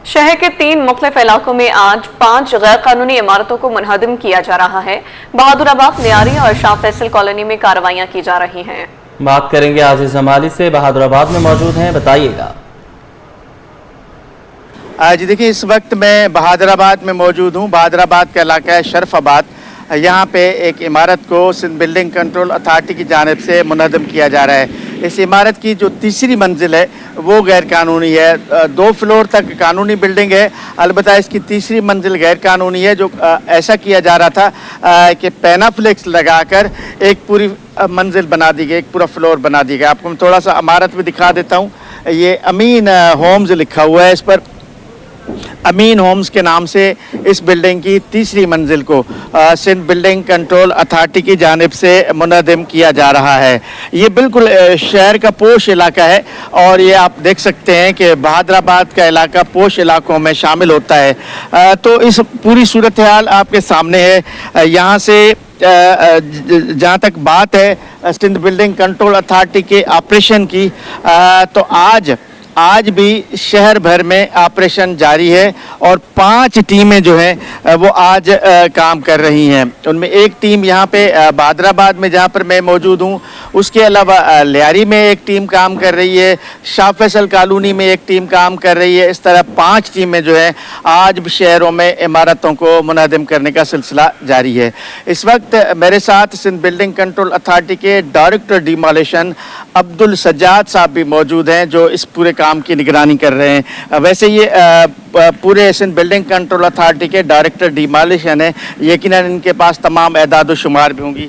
شہر کے 3 مختلف علاقوں میں آج 5 غیر قانونی عمارتوں کو منہدم کیا جا رہا ہے۔ بہادر آباد، نیاری اور شاہ فیصل کالونی میں کارروائیاں کی جا رہی ہیں۔ بات کریں گے عزیز جمالی سے، بہادر آباد میں موجود ہیں، بتائیے گا۔ جی دیکھیں، اس وقت میں بہادر آباد میں موجود ہوں۔ بہادر آباد کا علاقہ ہے شرف آباد۔ یہاں پہ ایک عمارت کو سندھ بلڈنگ کنٹرول اتھارٹی کی جانب سے منہدم کیا جا رہا ہے۔ اس عمارت کی جو تیسری منزل ہے وہ غیر قانونی ہے۔ 2 فلور تک قانونی بلڈنگ ہے، البتہ اس کی تیسری منزل غیر قانونی ہے، جو ایسا کیا جا رہا تھا کہ پینا فلیکس لگا کر ایک پوری منزل بنا دی گئی، ایک پورا فلور بنا دی گیا۔ آپ کو میں تھوڑا سا عمارت بھی دکھا دیتا ہوں۔ یہ امین ہومز لکھا ہوا ہے، اس پر امین ہومز کے نام سے اس بلڈنگ کی تیسری منزل کو سندھ بلڈنگ کنٹرول اتھارٹی کی جانب سے منہدم کیا جا رہا ہے۔ یہ بالکل شہر کا پوش علاقہ ہے اور یہ آپ دیکھ سکتے ہیں کہ بہادر آباد کا علاقہ پوش علاقوں میں شامل ہوتا ہے۔ تو اس پوری صورتحال آپ کے سامنے ہے۔ یہاں سے جہاں تک بات ہے سندھ بلڈنگ کنٹرول اتھارٹی کے آپریشن کی، تو آج بھی شہر بھر میں آپریشن جاری ہے اور 5 ٹیمیں جو ہیں وہ آج کام کر رہی ہیں۔ ان میں ایک ٹیم یہاں پہ بہادر آباد میں جہاں پر میں موجود ہوں، اس کے علاوہ لیاری میں ایک ٹیم کام کر رہی ہے، شاہ فیصل کالونی میں ایک ٹیم کام کر رہی ہے۔ اس طرح 5 ٹیمیں جو ہیں آج بھی شہروں میں عمارتوں کو منہدم کرنے کا سلسلہ جاری ہے۔ اس وقت میرے ساتھ سندھ بلڈنگ کنٹرول اتھارٹی کے ڈائریکٹر ڈیمالیشن عبدالسجاد صاحب بھی موجود ہیں، جو اس پورے کام کی نگرانی کر رہے ہیں۔ ویسے یہ پورے سندھ بلڈنگ کنٹرول اتھارٹی کے ڈائریکٹر ڈیمالیشن ہیں، یقیناً ان کے پاس تمام اعداد و شمار بھی ہوں گی۔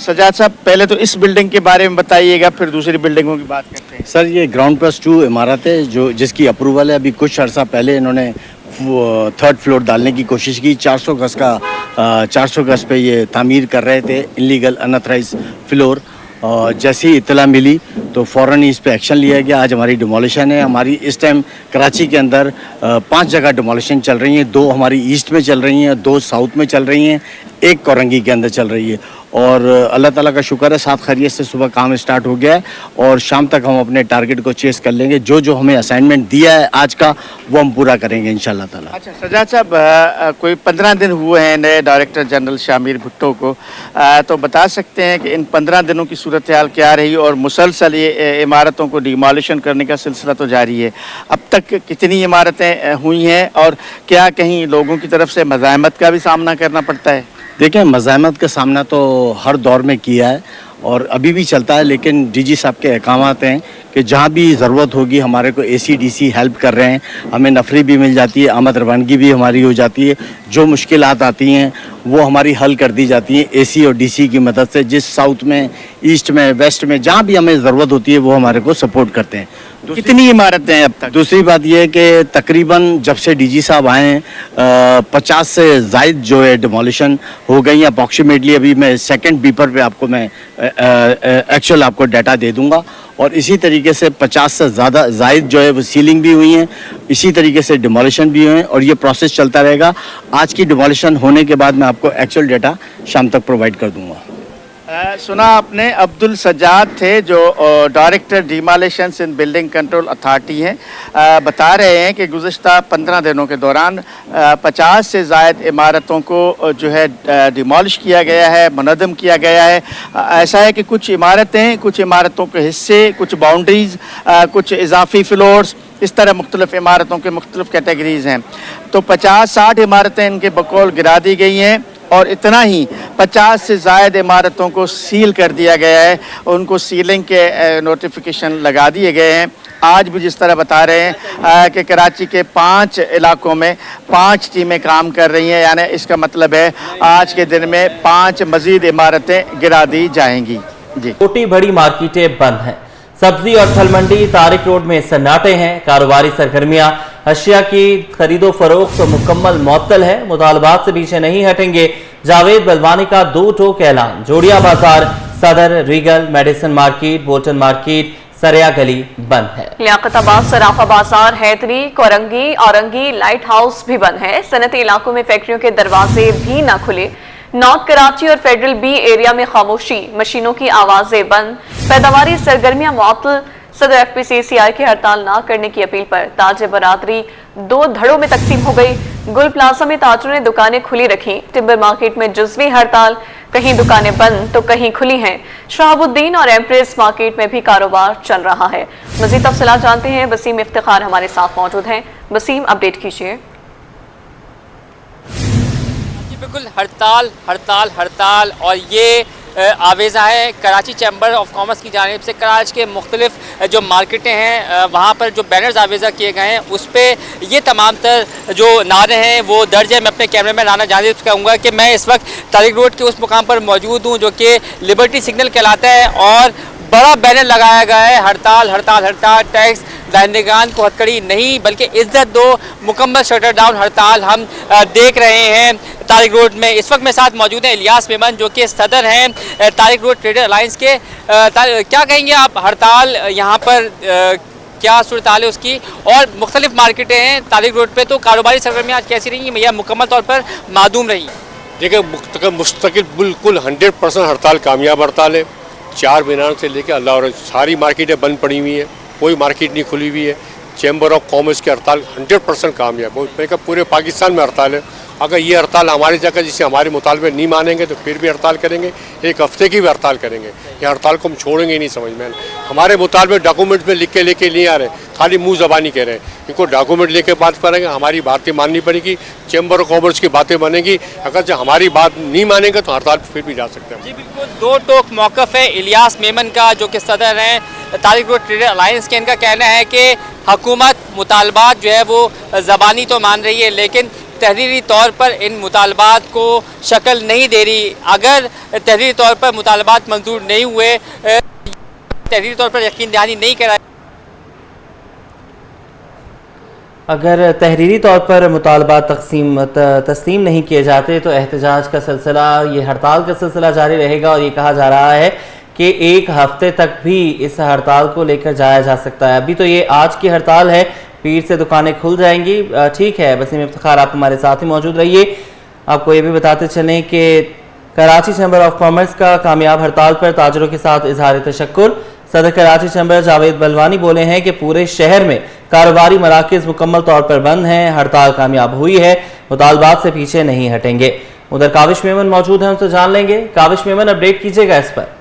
سجاد صاحب، پہلے تو اس بلڈنگ کے بارے میں بتائیے گا، پھر دوسری بلڈنگوں کی بات کرتے ہیں۔ سر، یہ گراؤنڈ پلس 2 عمارت ہے جس کی اپروول ہے۔ ابھی کچھ عرصہ پہلے انہوں نے 3rd فلور ڈالنے کی کوشش کی۔ 400 گز پہ یہ تعمیر کر رہے تھے، انلیگل اناتھرائز فلور۔ جیسی اطلاع ملی تو فوراً اس پہ ایکشن لیا گیا۔ آج ہماری ڈیمولیشن ہے۔ ہماری اس ٹائم کراچی کے اندر 5 جگہ ڈیمولیشن چل رہی ہیں۔ 2 ہماری ایسٹ میں چل رہی ہیں، 2 ساؤتھ میں چل رہی ہیں، 1 کورنگی کے اندر چل رہی ہے۔ اور اللہ تعالیٰ کا شکر ہے، 7 خیریت سے صبح کام اسٹارٹ ہو گیا ہے اور شام تک ہم اپنے ٹارگٹ کو چیز کر لیں گے۔ جو ہمیں اسائنمنٹ دیا ہے آج کا، وہ ہم پورا کریں گے انشاءاللہ تعالیٰ۔ اچھا سجاد صاحب، کوئی 15 دن ہوئے ہیں نئے ڈائریکٹر جنرل شامیر بھٹو کو، تو بتا سکتے ہیں کہ ان 15 دنوں کی صورتحال کیا رہی اور مسلسل یہ عمارتوں کو ڈیمالیشن کرنے کا سلسلہ تو جاری ہے، اب تک کتنی عمارتیں ہوئی ہیں اور کیا کہیں لوگوں کی طرف سے مزاحمت کا بھی سامنا کرنا پڑتا ہے؟ دیکھیں، مزاحمت کا سامنا تو ہر دور میں کیا ہے اور ابھی بھی چلتا ہے، لیکن ڈی جی صاحب کے احکامات ہیں کہ جہاں بھی ضرورت ہوگی ہمارے کو ACDC ہیلپ کر رہے ہیں، ہمیں نفری بھی مل جاتی ہے، آمد روانگی بھی ہماری ہو جاتی ہے۔ جو مشکلات آتی ہیں وہ ہماری حل کر دی جاتی ہیں AC اور DC کی مدد سے۔ جس ساؤتھ میں، ایسٹ میں، ویسٹ میں جہاں بھی ہمیں ضرورت ہوتی ہے وہ ہمارے کو سپورٹ کرتے ہیں۔ کتنی عمارتیں ہیں اب تک؟ دوسری بات یہ ہے کہ تقریباً جب سے DG صاحب آئے ہیں 50 سے زائد جو ہے ڈیمولیشن ہو گئی ہیں اپروکسیمیٹلی۔ ابھی میں 2nd بیپر پہ آپ کو میں ایکچوئل آپ کو ڈیٹا دے دوں گا، اور اسی طریقے سے 50 سے زیادہ زائد جو ہے وہ سیلنگ بھی ہوئی ہیں، اسی طریقے سے ڈیمولیشن بھی ہوئے ہیں اور یہ پروسیس چلتا رہے گا۔ آج کی ڈیمولیشن ہونے کے بعد میں آپ کو ایکچوئل ڈیٹا شام تک پرووائڈ کر دوں گا۔ سنا آپ نے، عبدالسجاد تھے جو director demolition Sindh building control authority ہیں، بتا رہے ہیں کہ گزشتہ 15 دنوں کے دوران 50 سے زائد عمارتوں کو جو ہے ڈیمالش کیا گیا ہے، منہدم کیا گیا ہے۔ ایسا ہے کہ کچھ عمارتوں کے حصے، کچھ باؤنڈریز، کچھ اضافی فلورز، اس طرح مختلف عمارتوں کے مختلف کیٹیگریز ہیں۔ تو 50-60 عمارتیں ان کے بقول گرا دی گئی ہیں اور اتنا ہی 50 سے زائد عمارتوں کو سیل کر دیا گیا ہے، ان کو سیلنگ کے نوٹیفیکیشن لگا دیے گئے ہیں۔ آج بھی جس طرح بتا رہے ہیں کہ کراچی کے 5 علاقوں میں 5 ٹیمیں کام کر رہی ہیں، یعنی اس کا مطلب ہے آج کے دن میں 5 مزید عمارتیں گرا دی جائیں گی۔ جی، چھوٹی بڑی مارکیٹیں بند ہیں، سبزی اور پھل منڈی طارق روڈ میں سناٹے ہیں، کاروباری سرگرمیاں، اشیاء کی خرید و فروخت مکمل معطل ہے، مطالبات سے پیچھے نہیں ہٹیں گے۔ جاوید بلوانی کا 2 ٹوک اعلان، Jodia Bazaar, Saddar, Regal, medicine market, Bolton market, سریا گلی بند ہے۔ Liaquatabad, Sarafa Bazaar, Hyderi, Korangi, Orangi, light house بھی بند ہے۔ صنعتی علاقوں میں فیکٹریوں کے دروازے بھی نہ کھلے۔ نارتھ کراچی اور فیڈرل B ایریا میں خاموشی، مشینوں کی آوازیں بند، پیداواری سرگرمیاں معطل، सदर FPCCI की हड़ताल न करने की अपील पर ताज बरादरी 2 धड़ों में तकसीम हो गई। गुल प्लाजा में ताजरों ने दुकानें खुली रखी। टिम्बर मार्केट में जुज़वी हड़ताल, कहीं दुकानें बंद तो कहीं खुली हैं। शहाबुद्दीन और एम्प्रेस मार्केट में भी कारोबार चल रहा है। मज़ीद तफसीलात जानते हैं, वसीम इफ्तिखार हमारे साथ मौजूद हैं। वसीम, अपडेट कीजिए। बिल्कुल हड़ताल हड़ताल हड़ताल और ये आवेज़ा है कराची चैम्बर ऑफ कॉमर्स की जानिब से। कराची के मुख्तलिफ जो मार्केटें हैं वहाँ पर जो बैनर्स आवेज़ा किए गए हैं उस पर ये तमाम तर जो नारे हैं वो दर्ज है। मैं अपने कैमरे में राना जानिब से कहूँगा कि मैं इस वक्त तारिक रोड के उस मुकाम पर मौजूद हूँ जो कि लिबर्टी सिग्नल कहलाता है और बड़ा बैनर लगाया गया है हड़ताल हड़ताल हड़ताल, टैक्स दहिंदगान को हथकड़ी नहीं बल्कि इज्जत दो, मुकम्मल शटर डाउन हड़ताल हम देख रहे हैं तारिक रोड में। इस वक्त मेरे साथ मौजूद हैं इलियास मेमन जो कि सदर हैं तारिक रोड ट्रेडर अलायंस के। क्या कहेंगे आप, हड़ताल यहाँ पर क्या सूरत हाल है उसकी, और मुख्तलिफ मार्केटें हैं तारिक रोड पे, तो कारोबारी सरगर्मियाँ आज कैसी रही या मुकम्मल तौर पर मादूम रही? देखिए मुस्तकिल बिल्कुल 100% हड़ताल कामयाब हड़ताल है। 4 मीनार से लेकर अल्लाह और सारी मार्केटें बंद पड़ी हुई हैं, कोई मार्केट नहीं खुली हुई है। चैम्बर ऑफ कॉमर्स की हड़ताल 100% कामयाब है। पूरे पाकिस्तान में हड़ताल है। अगर ये हड़ताल हमारी जगह जिसे हमारे मुतालबे नहीं मानेंगे तो फिर भी हड़ताल करेंगे, 1 हफ्ते की भी हड़ताल करेंगे। ये हड़ताल को हम छोड़ेंगे ही नहीं, समझ में। हमारे मुतालबे डॉक्यूमेंट में लिख के लेके नहीं आ रहे, खाली मुंह ज़बानी कह रहे हैं। इनको डॉक्यूमेंट लेके बात करेंगे, हमारी बातें माननी पड़ेगी, चैम्बर ऑफ कॉमर्स की बातें मानेंगी। अगर जो हमारी बात नहीं मानेंगे तो हड़ताल फिर भी जा सकते हैं। जी बिल्कुल, 2 टोक मौक़िफ़ है इलियास मेमन का जो कि सदर हैं तारिक रोड ट्रेडर अलायंस के। इनका कहना है कि हुकूमत मुतालबात जो है वो ज़बानी तो मान रही है लेकिन तहरीरी तौर पर इन मुतालबात को शक्ल नहीं दे रही। अगर तहरीरी तौर पर मुतालबात मंजूर नहीं हुए, तहरीरी तौर पर यकीन दहानी नहीं कराई, अगर तहरीरी तौर पर मुतालबात तस्लीम नहीं किए जाते तो एहतजाज का सिलसिला, ये हड़ताल का सिलसिला जारी रहेगा। और ये कहा जा रहा है कि 1 हफ्ते तक भी इस हड़ताल को लेकर जाया जा सकता है। अभी तो ये आज की हड़ताल है, पीर से दुकानें खुल जाएंगी। ठीक है वसीम इफ्तिखार, आप हमारे साथ ही मौजूद रहिए। आपको ये भी बताते चलें कि कराची चैम्बर ऑफ कॉमर्स का कामयाब हड़ताल पर ताजरों के साथ इजहार तशक्कुर। सदर कराची चैम्बर जावेद बलवानी बोले हैं कि पूरे शहर में कारोबारी मराकज़ मुकम्मल तौर पर बंद हैं, हड़ताल कामयाब हुई है, मुतालबात से पीछे नहीं हटेंगे। उधर काविश मेमन मौजूद हैं, उनसे जान लेंगे। काविश मेमन, अपडेट कीजिएगा इस पर।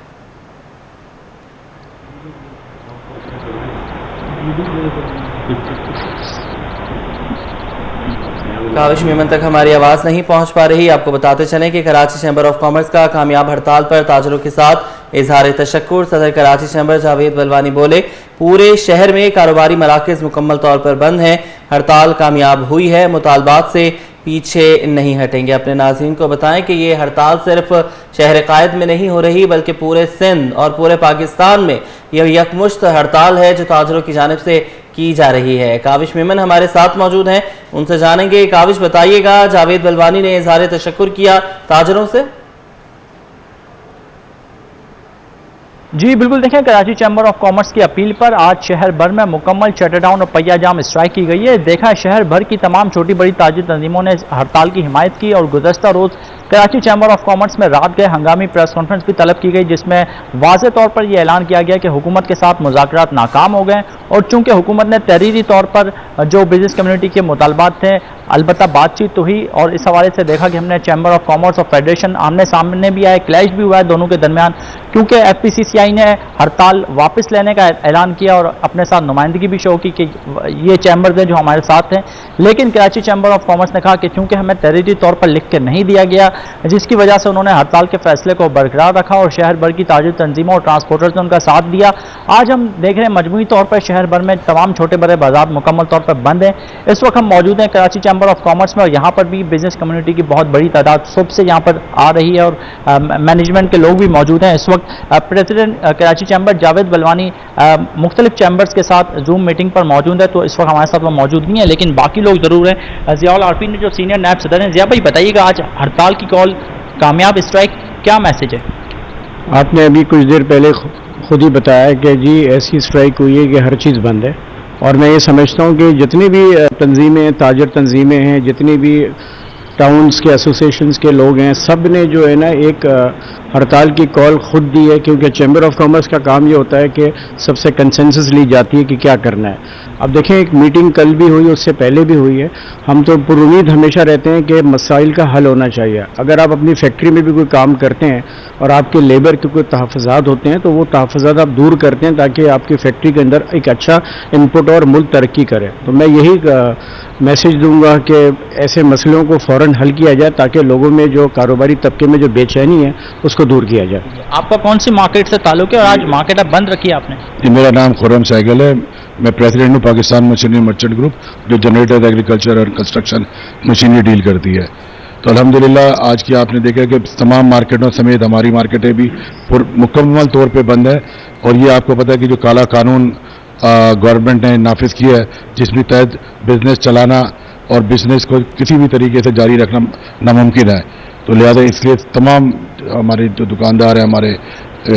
काविश मेमन तक हमारी आवाज़ नहीं पहुंच पा रही। आपको बताते चलें कि कराची चैम्बर ऑफ कॉमर्स का कामयाब हड़ताल पर ताजरों के साथ इजहार तशक्कुर। सदर कराची चैम्बर जावेद बलवानी बोले, पूरे शहर में कारोबारी मराकज़ मुकम्मल तौर पर बंद हैं, हड़ताल कामयाब हुई है, मुतालबात से पीछे नहीं हटेंगे। अपने नाज़रीन को बताएं कि ये हड़ताल सिर्फ शहर कायद में नहीं हो रही बल्कि पूरे सिंध और पूरे पाकिस्तान में यह यकमुश्त हड़ताल है जो ताजरों की जानिब से की जा रही है। काविश मेमन हमारे साथ मौजूद हैं, उनसे जानेंगे। काविश, बताइएगा, जावेद बलवानी ने इजहार तशक्कुर किया ताजरों से। जी बिल्कुल, देखें कराची चैम्बर ऑफ कॉमर्स की अपील पर आज शहर भर में मुकम्मल शटरडाउन और पहिया जाम स्ट्राइक की गई है। देखा शहर भर की तमाम छोटी बड़ी ताजिर तंजीमों ने हड़ताल की हिमायत की और गुज़श्ता रोज़ कराची चैम्बर ऑफ कॉमर्स में रात गए हंगामी प्रेस कॉन्फ्रेंस भी तलब की गई जिसमें वाज़े तौर पर यह ऐलान किया गया कि हुकूमत के साथ मुज़ाकरात नाकाम हो गए और चूँकि हुकूमत ने तहरीरी तौर पर जो बिजनेस कम्युनिटी के मुतालबात थे अलबत्ता बातचीत तो हुई और इस हवाले से देखा कि हमने चैम्बर ऑफ कॉमर्स और फेडरेशन आमने सामने भी आए, क्लैश भी हुआ है दोनों के दरमियान, क्योंकि FPCCI ने हड़ताल वापस लेने का ऐलान किया और अपने साथ नुमाइंदगी भी शो की कि ये चैम्बर जो हमारे साथ हैं। लेकिन कराची चैम्बर ऑफ कॉमर्स ने कहा कि चूँकि हमें तहरीरी तौर पर लिख के नहीं दिया गया, जिसकी वजह से उन्होंने हड़ताल के फैसले को बरकरार रखा और शहर भर की ताजिर तंजीमों और ट्रांसपोर्टर्स ने उनका साथ दिया। आज हम देख रहे हैं मजमूई तौर पर शहर भर में तमाम छोटे बड़े बाजार मुकम्मल तौर पर बंद हैं। इस वक्त हम मौजूद हैं कराची चैम्बर ऑफ कॉमर्स में और यहाँ पर भी बिजनेस कम्युनिटी की बहुत बड़ी तादाद सुबह से यहाँ पर आ रही है और मैनेजमेंट के लोग भी मौजूद हैं। इस वक्त प्रेसिडेंट कराची चैम्बर जावेद बलवानी मुख्तलिफ चैम्बर्स के साथ जूम मीटिंग पर मौजूद है, तो इस वक्त हमारे साथ वो मौजूद नहीं है, लेकिन बाकी लोग ज़रूर हैं। ज़ियाउल आरफीन ने जो सीनियर नायब सदर हैं, ज़िया भाई बताइएगा, आज हड़ताल की कॉल, कामयाब स्ट्राइक, क्या मैसेज है? आपने अभी कुछ देर पहले खुद ही बताया कि जी ऐसी स्ट्राइक हुई है कि हर चीज़ बंद है और मैं ये समझता हूँ कि जितनी भी तंजीमें, ताजर तंजीमें हैं, जितनी भी टाउन्स के एसोसिएशंस के लोग हैं, सब ने जो है ना एक हड़ताल की कॉल खुद दी है, क्योंकि चैम्बर ऑफ कॉमर्स का काम ये होता है कि सबसे कंसेंसस ली जाती है कि क्या करना है। अब देखें, एक मीटिंग कल भी हुई, उससे पहले भी हुई है। हम तो पुरुमीद हमेशा रहते हैं कि मसाइल का हल होना चाहिए। अगर आप अपनी फैक्ट्री में भी कोई काम करते हैं और आपके लेबर के कोई तहफ़्फ़ुज़ात होते हैं तो वो तहफ़्फ़ुज़ात आप दूर करते हैं ताकि आपकी फैक्ट्री के अंदर एक अच्छा इनपुट और मुल्क तरक्की करे। तो मैं यही मैसेज दूंगा कि ऐसे मसलों को फ़ौरन हल किया जाए ताकि लोगों में जो कारोबारी तबके में जो बेचैनी है उसको दूर किया जाए। आपका कौन सी मार्केट से ताल्लुक है और आज मार्केट अब बंद रखी है आपने? जी, मेरा नाम खुर्रम सहगल है। मैं प्रेसिडेंट हूँ पाकिस्तान मशीनरी मर्चेंट ग्रुप, जो जनरेटर, एग्रीकल्चर और कंस्ट्रक्शन मशीनरी डील करती है। तो अल्हम्दुलिल्लाह आज की आपने देखा कि तमाम मार्केटों समेत हमारी मार्केटें भी मुकम्मल तौर पे बंद है। और ये आपको पता है कि जो काला कानून गवर्नमेंट ने नाफिज किया है, जिसके तहत बिजनेस चलाना और बिजनेस को किसी भी तरीके से जारी रखना नामुमकिन है। तो लिहाजा इसलिए तमाम हमारे जो दुकानदार हैं, हमारे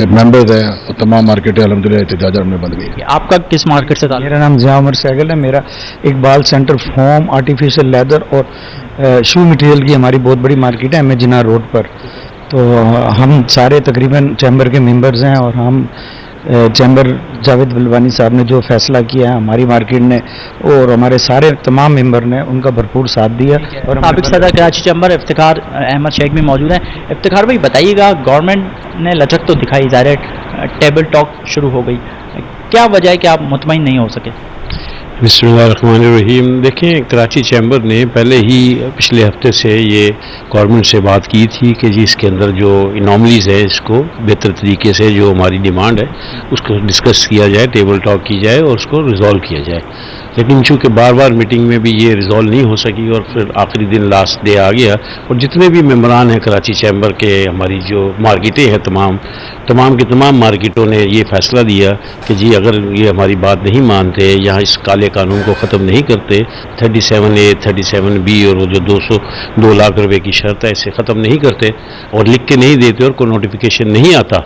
मेंबर्स हैं, और तमाम मार्केटें अल्हम्दुलिल्लाह एहतजाज में बंद गई। आपका किस मार्केट से ताल्लुक? मेरा नाम ज़िया उमर सहगल है। मेरा Iqbal centre foam, artificial leather और शू मटेरियल की हमारी बहुत बड़ी मार्केट है जिना रोड पर। तो हम सारे तकरीबन चैम्बर के मेंबर्स हैं और हम चैम्बर जावेद बलवानी साहब ने जो फैसला किया है हमारी मार्केट ने और हमारे सारे तमाम मेंबर ने उनका भरपूर साथ दिया। और साबिक सदर कराची चैम्बर इफ्तिखार अहमद शेख भी मौजूद हैं। इफ्तिखार भाई बताइएगा, गवर्नमेंट ने लचक तो दिखाई, ज़ाहिर है टेबल टॉक शुरू हो गई, क्या वजह है कि आप मुतमईन नहीं हो सके? बिस्मिल्लाहिर्रहमानिर्रहीम। देखें, कराची चैम्बर ने पहले ही पिछले हफ्ते से ये गवर्नमेंट से बात की थी कि जी इसके अंदर जो इनॉमलीज है इसको बेहतर तरीके से, जो हमारी डिमांड है उसको डिस्कस किया जाए, टेबल टॉक की जाए और उसको रिजॉल्व किया जाए। लेकिन चूँकि बार बार मीटिंग में भी ये रिजॉल्व नहीं हो सकी और फिर आखिरी दिन लास्ट डे आ गया, और जितने भी मेम्बरान हैं कराची चैम्बर के, हमारी जो मार्केटें हैं तमाम की तमाम मार्केटों ने ये फैसला दिया कि जी अगर ये हमारी बात नहीं मानते, यहाँ इस काले कानून को ख़त्म नहीं करते, 37A 37B और वो जो 2 लाख रुपए की शर्त है इसे ख़त्म नहीं करते और लिख के नहीं देते और कोई नोटिफिकेशन नहीं आता,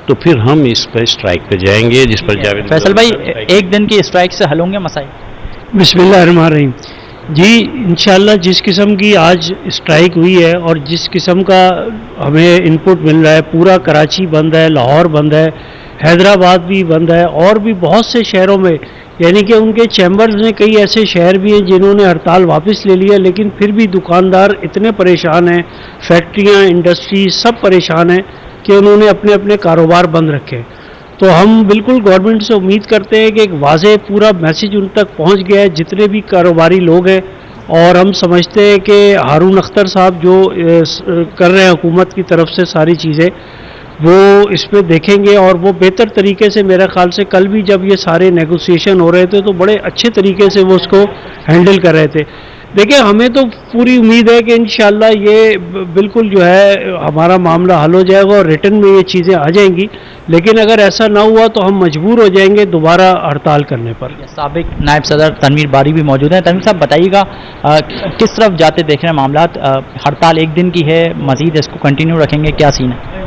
तो फिर हम इस पर स्ट्राइक पे जाएंगे, जिस पर जावेद फैसल भाई, एक दिन की स्ट्राइक से हल होंगे मसाइल? बिस्मिल्लाहिर्रहमानिर्रहीम। जी इंशाल्लाह जिस किस्म की आज स्ट्राइक हुई है और जिस किस्म का हमें इनपुट मिल रहा है, पूरा कराची बंद है, लाहौर बंद है, हैदराबाद भी बंद है और भी बहुत से शहरों में, यानी कि उनके चैम्बर्स में कई ऐसे शहर भी हैं जिन्होंने हड़ताल वापस ले लिया, लेकिन फिर भी दुकानदार इतने परेशान हैं, फैक्ट्रियाँ, इंडस्ट्री सब परेशान हैं कि उन्होंने अपने अपने कारोबार बंद रखे। तो हम बिल्कुल गवर्नमेंट से उम्मीद करते हैं कि एक वाज़ेह पूरा मैसेज उन तक पहुंच गया है, जितने भी कारोबारी लोग हैं, और हम समझते हैं कि हारून अख्तर साहब जो कर रहे हैं हुकूमत की तरफ से सारी चीज़ें, वो इस पर देखेंगे और वो बेहतर तरीके से, मेरे ख्याल से कल भी जब ये सारे नेगोशिएशन हो रहे थे तो बड़े अच्छे तरीके से वो उसको हैंडल कर रहे थे। देखिए, हमें तो पूरी उम्मीद है कि इंशाल्लाह ये बिल्कुल जो है हमारा मामला हल हो जाएगा और रिटर्न में ये चीज़ें आ जाएंगी, लेकिन अगर ऐसा ना हुआ तो हम मजबूर हो जाएंगे दोबारा हड़ताल करने पर। साबिक नायब सदर तनवीर बारी भी मौजूद हैं। तनवीर साहब बताइएगा, किस तरफ जाते देख रहे हैं मामला? हड़ताल एक दिन की है, मजीद इसको कंटिन्यू रखेंगे, क्या सीन है?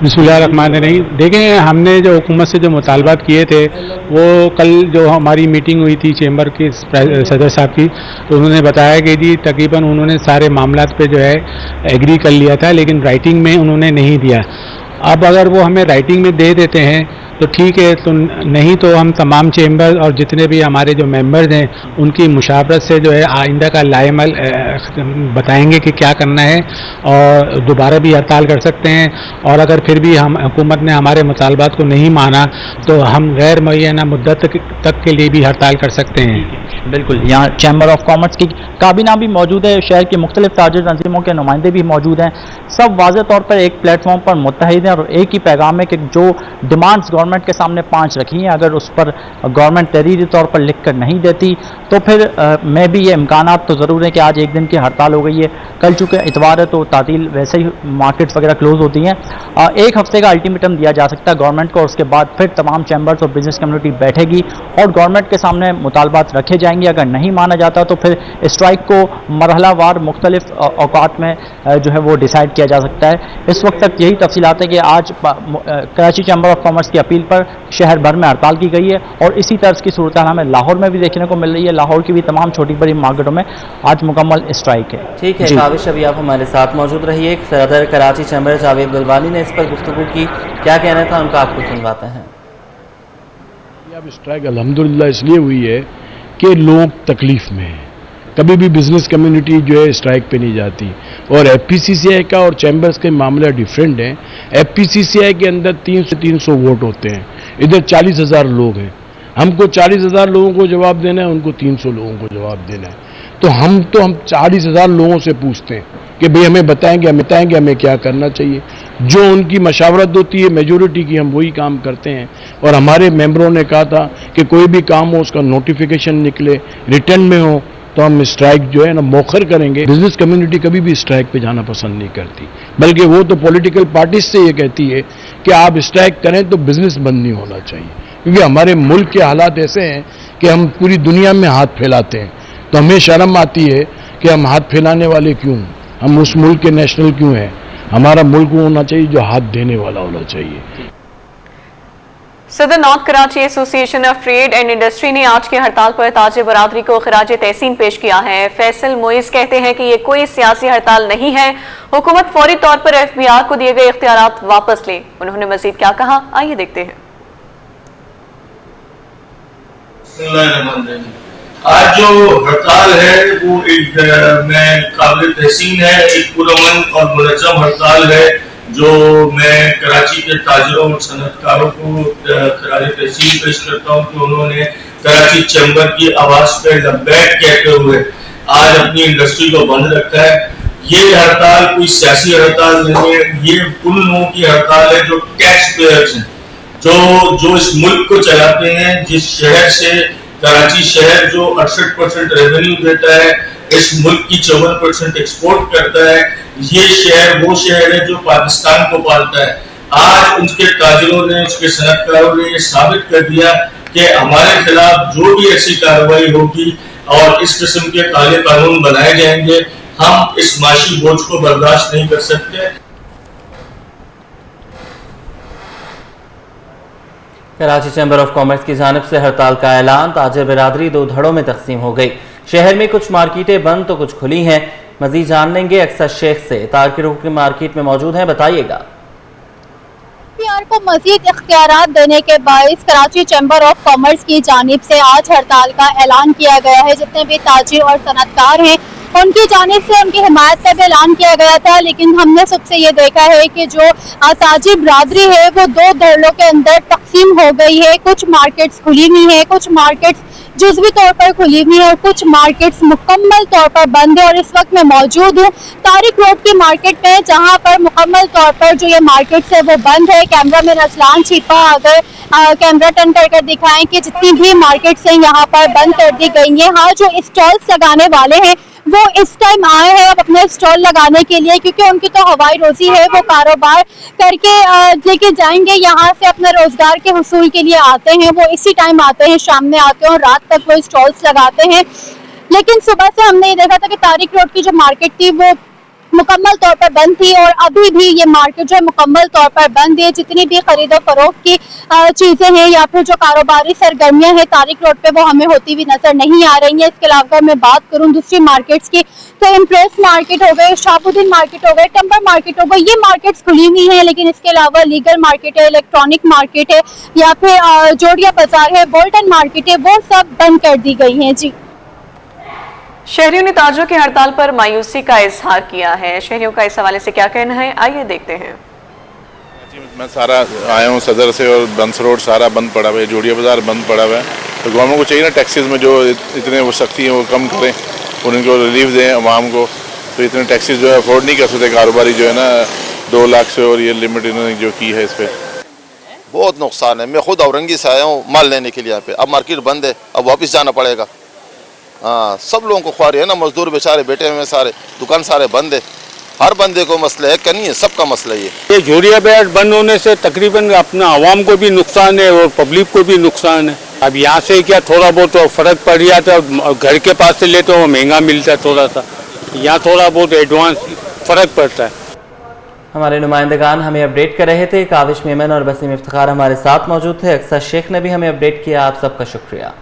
बिस्मिल्लाहिर्रहमानिर्रहीम। देखें, हमने जो हुकूमत से जो मुतालबात किए थे वो कल जो हमारी मीटिंग हुई थी चैम्बर के सदर साहब की, तो उन्होंने बताया कि जी तकरीबन उन्होंने सारे मामलात पे जो है एग्री कर लिया था, लेकिन राइटिंग में उन्होंने नहीं दिया। अब अगर वो हमें राइटिंग में दे देते हैं तो ठीक है, तो नहीं तो हम तमाम चैम्बर और जितने भी हमारे जो मेंबर्स हैं उनकी मुशावरत से जो है आइंदा का लाएमल बताएंगे कि क्या करना है और दोबारा भी हड़ताल कर सकते हैं। और अगर फिर भी हम हुकूमत ने हमारे मुतालबात को नहीं माना तो हम गैर मुअय्यना मुद्दत तक के लिए भी हड़ताल कर सकते हैं। बिल्कुल, यहाँ चैम्बर ऑफ कॉमर्स की काबीना भी मौजूद है, शहर की मुख्तलिफ ताजिर तंजीमों के नुमाइंदे भी मौजूद हैं, सब वाज़ेह तौर पर एक प्लेटफॉर्म पर मुत्तहिद हैं और एक ही पैगाम है कि जो डिमांड्स गवर्नमेंट के सामने 5 रखी हैं, अगर उस पर गवर्नमेंट तहरीरी तौर पर लिख कर नहीं देती तो फिर में भी ये इम्कानात तो ज़रूर है कि आज एक दिन की हड़ताल हो गई है। कल चूँकि इतवार है तो तातील वैसे ही मार्केट्स वगैरह क्लोज होती हैं। एक हफ्ते का अल्टीमेटम दिया जा सकता है गवर्नमेंट को, उसके बाद फिर तमाम चैम्बर्स और बिजनेस कम्युनिटी बैठेगी और गवर्नमेंट के सामने मुतालबात रखे जाएंगे। अगर नहीं माना जाता तो फिर स्ट्राइक को मरहलावार मुख्तलिफ औकात में जो है वो डिसाइड किया जा सकता है। इस वक्त तक यही तफसीलात है कि आज कराची चैम्बर ऑफ कॉमर्स की अपील अपील पर शहर भर में हड़ताल की गई है और इसी तरह की सूरत हमें लाहौर में भी देखने को मिल रही है। लाहौर की भी तमाम छोटी बड़ी मार्केटों में आज मुकम्मल स्ट्राइक है। ठीक है काविश, अभी आप हमारे साथ मौजूद रहिए। सदर कराची चैम्बर जावेद गुलवानी ने इस पर गुफ्तगू की, क्या कहना था उनका आपको सुनवाते हैं। अब स्ट्राइक अल्हम्दुलिल्लाह इसलिए हुई है कि लोग तकलीफ में हैं। कभी भी बिजनेस कम्युनिटी जो है स्ट्राइक पे नहीं जाती और एफपीसीसीआई का और चैम्बर्स के मामला डिफरेंट है। एफपीसीसीआई के अंदर 300 वोट होते हैं, इधर 40,000 लोग हैं। हमको 40,000 लोगों को जवाब देना है, उनको 300 लोगों को जवाब देना है। तो हम 40,000 लोगों से पूछते हैं कि भाई हमें बताएंगे हमें क्या करना चाहिए। जो उनकी मशावरत होती है मेजोरिटी की, हम वही काम करते हैं। और हमारे मेंबरों ने कहा था कि कोई भी काम हो उसका नोटिफिकेशन निकले, रिटर्न में हो, तो हम स्ट्राइक जो है ना मौखर करेंगे। बिजनेस कम्युनिटी कभी भी स्ट्राइक पे जाना पसंद नहीं करती, बल्कि वो तो पॉलिटिकल पार्टीज से ये कहती है कि आप स्ट्राइक करें तो बिजनेस बंद नहीं होना चाहिए, क्योंकि हमारे मुल्क के हालात ऐसे हैं कि हम पूरी दुनिया में हाथ फैलाते हैं। तो हमें शर्म आती है कि हम हाथ फैलाने वाले क्यों, हम उस मुल्क के नेशनल क्यों हैं। हमारा मुल्क होना चाहिए जो हाथ देने वाला होना चाहिए। सदर north Karachi association of trade and industry ने आज की हड़ताल पर ताजे बरादरी को खराज तहसीन पेश किया है। फैसल मोइज कहते हैं कि ये कोई सियासी हड़ताल नहीं है, हुकूमत फौरी तौर पर एफबीआर को दिए गए इख्तियारात वापस ले। उन्होंने मजीद क्या कहा, आइए देखते हैं। आज जो हड़ताल है वो एक काबिल तहसीन है, एक पुरअमन और मुनज़्ज़म हड़ताल है जो मैं कराची के ताजरों और सनतकारों को खराज तहसीन पेश करता हूँ कि उन्होंने कराची चैम्बर की आवाज पे लब्बैक कहते हुए आज अपनी इंडस्ट्री को बंद रखा है। ये हड़ताल कोई सियासी हड़ताल नहीं है, ये उन लोगों की हड़ताल है जो टैक्स पेयर्स हैं, जो इस मुल्क को चलाते हैं। जिस शहर से कराची शहर जो 68% रेवेन्यू देता है, इस मुल्क की 54% एक्सपोर्ट करता है, ये शहर वो शहर है जो पाकिस्तान को पालता है। आज उसके ताजिरों ने, उसके सनतकारों ने ये साबित कर दिया कि हमारे खिलाफ जो भी ऐसी कार्रवाई होगी और इस किस्म के काले कानून बनाए जाएंगे, हम इस माशी बोझ को बर्दाश्त नहीं कर सकते। कराची चैम्बर ऑफ कॉमर्स की जानिब से हड़ताल का ऐलान। ताजिर बिरादरी दो धड़ों में तकसीम हो गई। शहर में कुछ मार्केटें बंद तो कुछ खुली हैं। मजीद जान लेंगे अक्सर शेख से, तारकी रोड की मार्केट में मौजूद हैं, बताइएगा। एफबीआर को मजीद इख्तियारात देने के बायस कराची चैम्बर ऑफ कॉमर्स की जानिब से आज हड़ताल का ऐलान किया गया है। जितने भी ताजिर और सनतकार हैं उनकी जानिब से उनकी हिमायत का भी ऐलान किया गया था, लेकिन हमने सबसे ये देखा है कि जो ताजिर बिरादरी है वो दो धड़ों के अंदर तकसीम हो गई है। कुछ मार्केट्स खुली हुई है, कुछ मार्केट्स जुज़वी तौर पर खुली हुई है और कुछ मार्केट्स मुकम्मल तौर पर बंद है। और इस वक्त मैं मौजूद हूँ तारिक रोड की मार्केट में, जहाँ पर मुकम्मल तौर पर जो ये मार्केट है वो बंद है। कैमरा में रसलान छिपा, अगर कैमरा टर्न कर दिखाएं कि जितनी भी मार्केट्स हैं यहाँ पर बंद कर दी गई हैं। हाँ, जो स्टॉल्स लगाने वाले हैं वो इस टाइम आए हैं अब अपने स्टॉल लगाने के लिए, क्योंकि उनकी तो हवाई रोजी है, वो कारोबार करके लेके जाएंगे, यहाँ से अपने रोजगार के हुसूल के लिए आते हैं। वो इसी टाइम आते हैं, शाम में आते हैं और रात तक वो स्टॉल्स लगाते हैं। लेकिन सुबह से हमने ये देखा था कि तारिक रोड की जो मार्केट थी वो मुकम्मल तौर पर बंद थी और अभी भी ये मार्केट जो है मुकम्मल तौर पर बंद है। जितनी भी खरीदो फरोख्त की चीज़ें हैं या फिर जो कारोबारी सरगर्मियां हैं तारिक रोड पे वो हमें होती हुई नजर नहीं आ रही हैं। इसके अलावा मैं बात करूं दूसरी मार्केट्स की तो इम्प्रेस मार्केट हो गए, शहाबुद्दीन मार्केट हो गए, टिम्बर मार्केट हो गई, ये मार्केट्स खुली हुई हैं। लेकिन इसके अलावा लीगल मार्केट है, इलेक्ट्रॉनिक मार्केट है या फिर जोड़िया बाजार है, बोल्टन मार्केट है, वो सब बंद कर दी गई हैं। जी, शहरियों ने ताजरों की हड़ताल पर मायूसी का इजहार किया है। शहरियों का इस हवाले से क्या कहना है, आइए देखते हैं। मैं सारा आया हूँ सदर से और बंस रोड सारा बंद पड़ा हुआ है, जोड़िया बाजार बंद पड़ा हुआ है। तो गवर्नमेंट को चाहिए ना टैक्सेस में जो इतने वो सख्ती है वो कम करें, उनको रिलीफ दें आवाम को। तो इतने टैक्सेस जो है अफोर्ड नहीं कर सकते कारोबारी जो है ना 2 लाख से, और ये लिमिट इन्होंने जो की है इस पर बहुत नुकसान है। मैं खुद औरंगी से आया हूँ माल लेने के लिए यहाँ पे, अब मार्केट बंद है, अब वापस जाना पड़ेगा। हाँ, सब लोगों को ख्वारी है ना, मजदूर बेचारे बैठे हुए सारे, दुकान सारे बंद है। हर बंदे को मसला है, नहीं है, सबका मसला ये जोड़िया बाजार बंद होने से तकरीबन अपना आवाम को भी नुकसान है और पब्लिक को भी नुकसान है। अब यहाँ से क्या थोड़ा बहुत तो फर्क पड़ जाता है, घर के पास से लेते हो महंगा मिलता है थोड़ा सा, यहाँ थोड़ा बहुत एडवांस फर्क पड़ता है। हमारे नुमाइंदगान हमें अपडेट कर रहे थे। काविश मेमन और वसीम इफ्तिखार हमारे साथ मौजूद थे। अक्सर शेख ने भी हमें अपडेट किया। आप सबका शुक्रिया।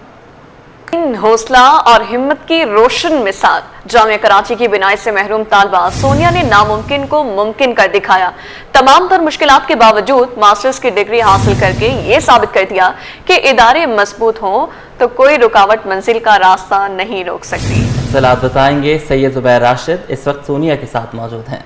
हौसला और हिम्मत की रोशन मिसाल जामिया कराची की बिनाई से महरूम तालबा सोनिया ने नामुमकिन को मुमकिन कर दिखाया। तमाम तर मुश्किलात के बावजूद मास्टर्स की डिग्री हासिल करके ये साबित कर दिया कि इदारे मजबूत हों तो कोई रुकावट मंजिल का रास्ता नहीं रोक सकती। तफसीलात बताएंगे सैयद जुबैर राशिद, इस वक्त सोनिया के साथ मौजूद हैं।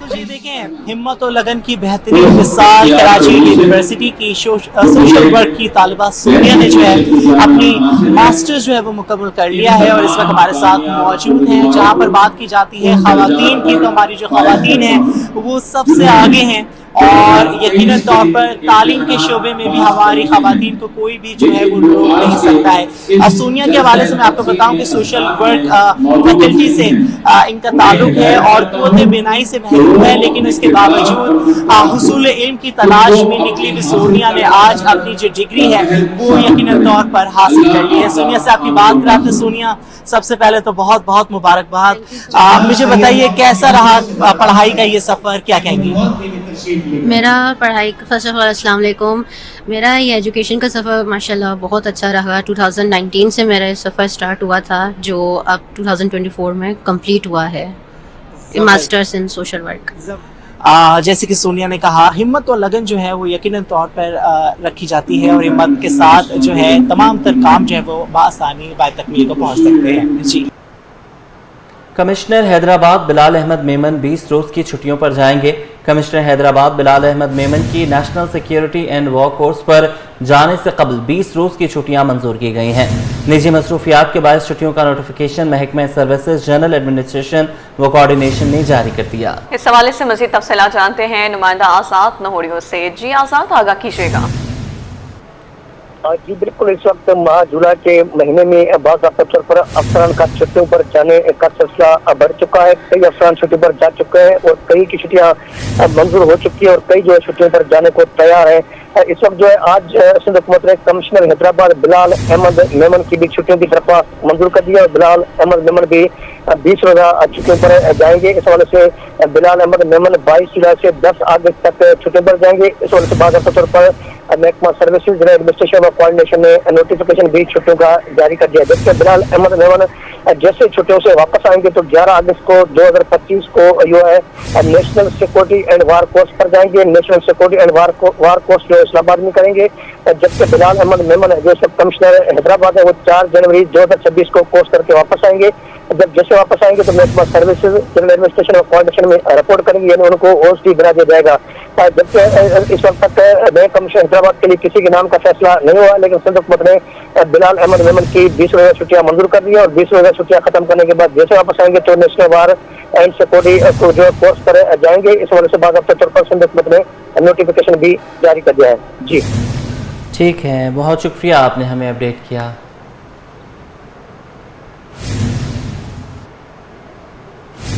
जी देखें, हिम्मत और लगन की बेहतरीन मिसाल कराची यूनिवर्सिटी की सोशल वर्क की तालिबा सोनिया ने जो है अपनी मास्टर्स जो है वो मुकम्मल कर लिया है और इस वक्त हमारे साथ मौजूद हैं, जहां पर बात की जाती है खवातीन की। तो हमारी जो खवातीन हैं वो सबसे आगे हैं और यकीनन तौर पर तालीम के शोबे में भी हमारी खवातीन को कोई भी जो है वो रोक नहीं सकता है। सोनिया के हवाले से मैं आपको बताऊं कि सोशल वर्क फैकल्टी से इनका ताल्लुक है और कुव्वत बिनाई से महरूम है, लेकिन उसके बावजूद हुसूल इल्म की तलाश में निकली हुई सोनिया ने आज अपनी जो डिग्री है वो यकीनन तौर पर हासिल कर ली है। सोनिया से आपकी बात कराते। सोनिया, सबसे पहले तो बहुत बहुत मुबारकबाद। मुझे बताइए कैसा रहा पढ़ाई का ये सफ़र, क्या कहेंगी? मेरा पढ़ाई फर्स्ट ऑफ ऑल अस्सलाम वालेकुम। मेरा ये एजुकेशन का सफ़र माशाल्लाह बहुत अच्छा रहा। 2019 से मेरा सफ़र स्टार्ट हुआ था जो अब 2024 में कंप्लीट हुआ है, मास्टर्स इन सोशल वर्क। जैसे कि सोनिया ने कहा, हिम्मत और लगन जो है वो यकीनन तौर पर रखी जाती है और हिम्मत के साथ जो है तमाम तर काम जो है वो बआसानी बातकमील को पहुँच सकते हैं। जी। कमिश्नर हैदराबाद बिलाल अहमद मेमन 20 रोज की छुट्टियों पर जाएंगे। कमिश्नर हैदराबाद बिलाल अहमद मेमन की national security and war course पर जाने से कबल 20 रोज की छुट्टियां मंजूर की गई हैं। निजी मसरूफियात के बायस छुट्टियों का नोटिफिकेशन महकमा सर्विसेज जनरल एडमिनिस्ट्रेशन व कोऑर्डिनेशन ने जारी कर दिया। इस हवाले से मजीद तफसीलात जानते हैं नुमाइंदा आजाद नहोड़ियों से। जी आजाद, आगाह कीजिएगा। जी बिल्कुल, इस वक्त माह जुलाई के महीने में बाज़ अफसर पर अफसरान का छुट्टियों पर जाने का सिलसिला बढ़ चुका है। कई अफसरान छुट्टी पर जा चुके हैं और कई की छुट्टियां मंजूर हो चुकी है और कई जो है छुट्टियों पर जाने को तैयार है। इस वक्त जो है आज सिंध हुकूमत ने कमिश्नर हैदराबाद बिलाल अहमद मेमन की भी छुट्टियों की दरख्वास्त मंजूर कर दी है और बिलाल अहमद मेमन भी 20 रोजा छुट्टियों पर जाएंगे। इस हवाले से बिलाल अहमद मेमन 22 जुलाई से 10 अगस्त तक छुट्टियों पर जाएंगे। इस हवाले से बाज़ अफसर पर महकमा सर्विसेज जनरल एडमिनिस्ट्रेशन और कोऑर्डिनेशन ने नोटिफिकेशन भी छुट्टियों का जारी कर दिया। जबकि बिलाल अहमद मेमन जैसे छुट्टियों से वापस आएंगे तो 11 अगस्त को 2025 को जो है national security and war course पर जाएंगे। National security and war course जो इस्लामाबाद में करेंगे। जबकि बिलाल अहमद मेमन जो सब कमिश्नर हैदराबाद है वो 4 जनवरी 2026 को कोर्स करके वापस आएंगे। जब जैसे वापस आएंगे तो महकमा सर्विसेज जनरल एडमिनिस्ट्रेशन और कोऑर्डिनेशन में रिपोर्ट करेंगे, यानी उनको ओएसडी बना दिया जाएगा। जबकि इस वक्त तक नए कमिश्नर हैदराबाद के लिए किसी के नाम का फैसला नहीं हुआ, लेकिन सिंध हुकूमत ने बिलाल अहमद मेमन की 20 रोजा छुट्टियां मंजूर कर दी है और 20 रोजा छुट्टियां खत्म करने के बाद जैसे वापस आएंगे तो नेशनल वार एंड सिक्योरिटी को जो कोर्स पर जाएंगे। इस वजह से बाद अफसर पर सिंध हुकूमत ने नोटिफिकेशन भी जारी कर दिया है। जी ठीक है, बहुत शुक्रिया, आपने हमें अपडेट किया।